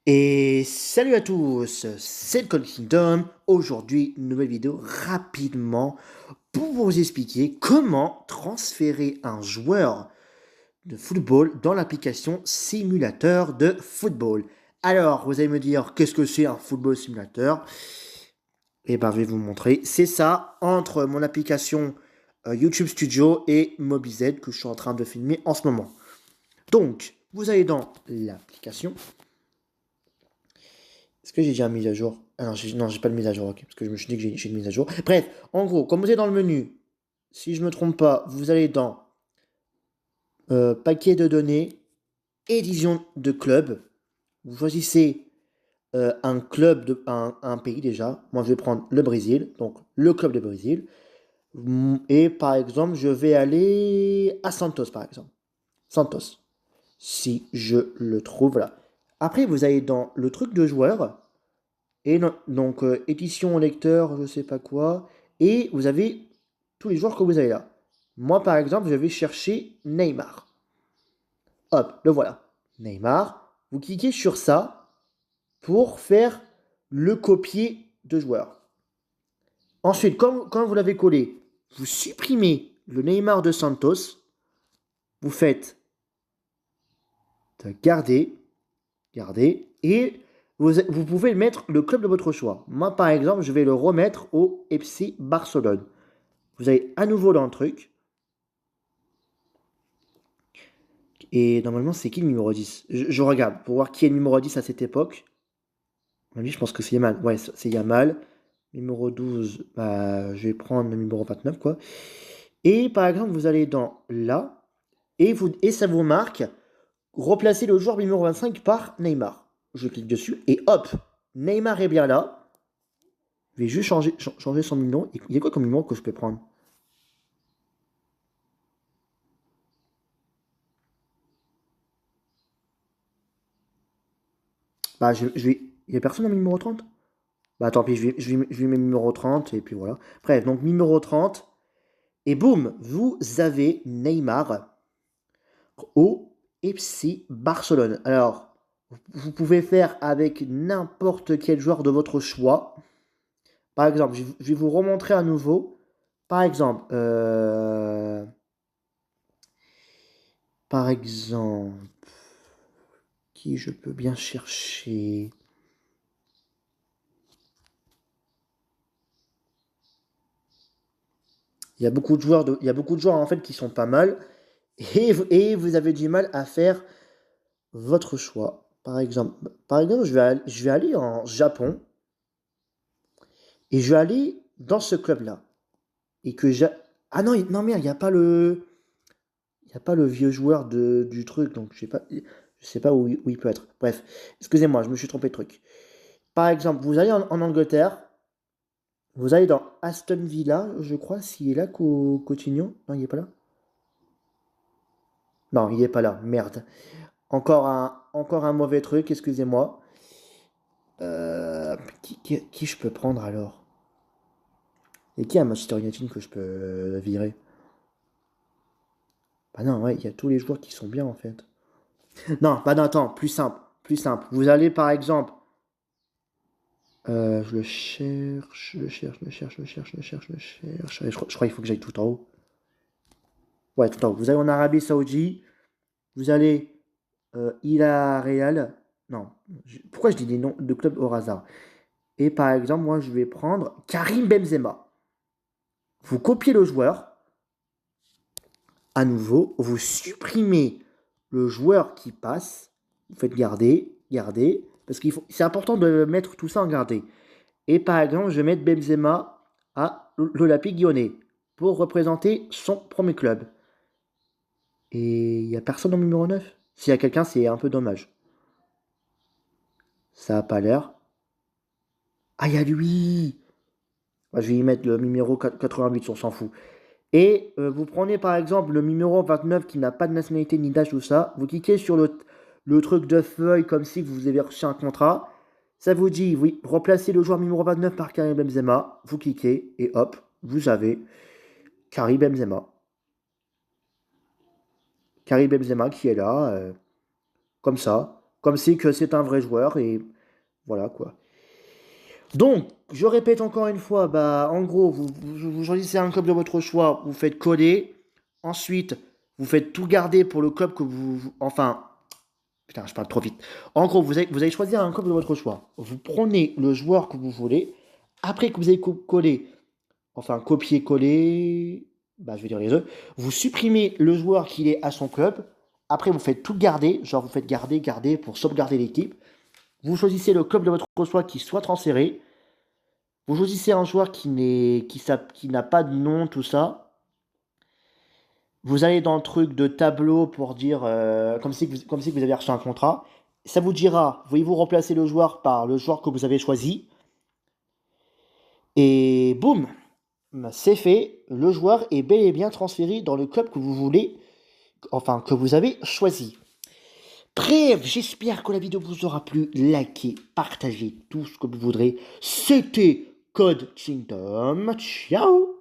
Et salut à tous, c'est le Code Kingdom. Aujourd'hui, une nouvelle vidéo rapidement pour vous expliquer comment transférer un joueur de football dans l'application simulateur de football. Alors, vous allez me dire, qu'est-ce que c'est un football simulateur? Eh bien, je vais vous montrer. C'est ça, entre mon application YouTube Studio et MobiZ que je suis en train de filmer en ce moment. Donc, vous allez dans l'application. Est-ce que j'ai déjà mis à jour? Ah non, j'ai pas de mise à jour, ok, parce que je me suis dit que j'ai une mise à jour. Bref, en gros, comme vous êtes dans le menu, si je ne me trompe pas, vous allez dans paquet de données, édition de club. Vous choisissez un club, un pays déjà. Moi, je vais prendre le Brésil, donc le club de Brésil. Et par exemple, je vais aller à Santos, par exemple. Santos. Si je le trouve là. Après, vous allez dans le truc de joueur. Et donc, édition lecteur, je sais pas quoi. Et vous avez tous les joueurs que vous avez là. Moi, par exemple, je vais chercher Neymar. Hop, le voilà. Neymar. Vous cliquez sur ça pour faire le copier de joueur. Ensuite, quand vous l'avez collé, vous supprimez le Neymar de Santos. Vous faites garder, garder. Et vous pouvez mettre le club de votre choix. Moi, par exemple, je vais le remettre au FC Barcelone. Vous allez à nouveau dans le truc. Et normalement, c'est qui le numéro 10? Je regarde pour voir qui est le numéro 10 à cette époque. Lui, je pense que c'est Yamal. Ouais, c'est Yamal. Numéro 12, bah, je vais prendre le numéro 29, quoi. Et par exemple, vous allez dans là, et ça vous marque replacer le joueur numéro 25 par Neymar. Je clique dessus, et hop, Neymar est bien là. Je vais juste changer son numéro. Il y a quoi comme numéro que je peux prendre? Bah, je vais. Il n'y a personne dans le numéro 30? Bah tant pis, je vais mettre numéro 30 et puis voilà. Bref, donc numéro 30. Et boum, vous avez Neymar au FC Barcelone. Alors, vous pouvez faire avec n'importe quel joueur de votre choix. Par exemple, je vais vous remontrer à nouveau. Par exemple, par exemple, qui je peux bien chercher? Il y a beaucoup de joueurs en fait qui sont pas mal et vous avez du mal à faire votre choix. Par exemple, je vais aller en Japon et je vais aller dans ce club-là. Et que j'ai... Ah non, non merde, il y a pas le vieux joueur du truc, donc je sais pas où il peut être. Bref, excusez-moi, je me suis trompé de truc. Par exemple, vous allez en Angleterre, vous allez dans Aston Villa, je crois, s'il est là, Coutinho. Non, il est pas là? Non, il est pas là, merde. Encore un mauvais truc, excusez-moi. Qui je peux prendre alors? Et qui a Manchester United que je peux virer? Bah non, ouais, il y a tous les joueurs qui sont bien en fait. Non, bah non, attends, plus simple, plus simple. Vous allez par exemple, je le cherche, je le cherche, je le cherche, je le cherche, je le cherche, je le cherche. Allez, je crois qu'il faut que j'aille tout en haut. Ouais, tout en haut. Vous allez en Arabie Saoudite, vous allez Ila Real. Non, pourquoi je dis des noms de clubs au hasard? Et par exemple, moi je vais prendre Karim Benzema. Vous copiez le joueur, à nouveau, vous supprimez le joueur qui passe, vous faites garder, garder, parce c'est important de mettre tout ça en garder. Et par exemple, je vais mettre Benzema à l'Olympique Lyonnais pour représenter son premier club. Et il n'y a personne en numéro 9. S'il y a quelqu'un, c'est un peu dommage. Ça n'a pas l'air. Ah, il y a lui. Bah, je vais y mettre le numéro 88, on s'en fout. Et vous prenez par exemple le numéro 29 qui n'a pas de nationalité ni d'âge, tout ça. Vous cliquez sur le truc de feuille comme si vous avez reçu un contrat. Ça vous dit, oui, remplacez le joueur numéro 29 par Karim Benzema. Vous cliquez et hop, vous avez Karim Benzema. Karim Benzema qui est là, comme ça. comme c'est que c'est un vrai joueur, et voilà quoi. Donc, je répète encore une fois, bah, en gros, vous choisissez un club de votre choix, vous faites coller, ensuite, vous faites tout garder pour le club que enfin, putain, je parle trop vite. En gros, vous allez choisir un club de votre choix. Vous prenez le joueur que vous voulez, après que vous avez collé, enfin, copier-coller, bah, je vais dire les deux, vous supprimez le joueur qui est à son club, après vous faites tout garder, genre vous faites garder, garder pour sauvegarder l'équipe, vous choisissez le club de votre choix qui soit transféré, vous choisissez un joueur qui n'a pas de nom, tout ça. Vous allez dans le truc de tableau pour dire, comme si vous avez reçu un contrat. Ça vous dira, voyez-vous remplacer le joueur par le joueur que vous avez choisi. Et boum, c'est fait. Le joueur est bel et bien transféré dans le club que vous voulez, enfin que vous avez choisi. Bref, j'espère que la vidéo vous aura plu. Likez, partagez tout ce que vous voudrez. C'était Code Kingdom. Ciao!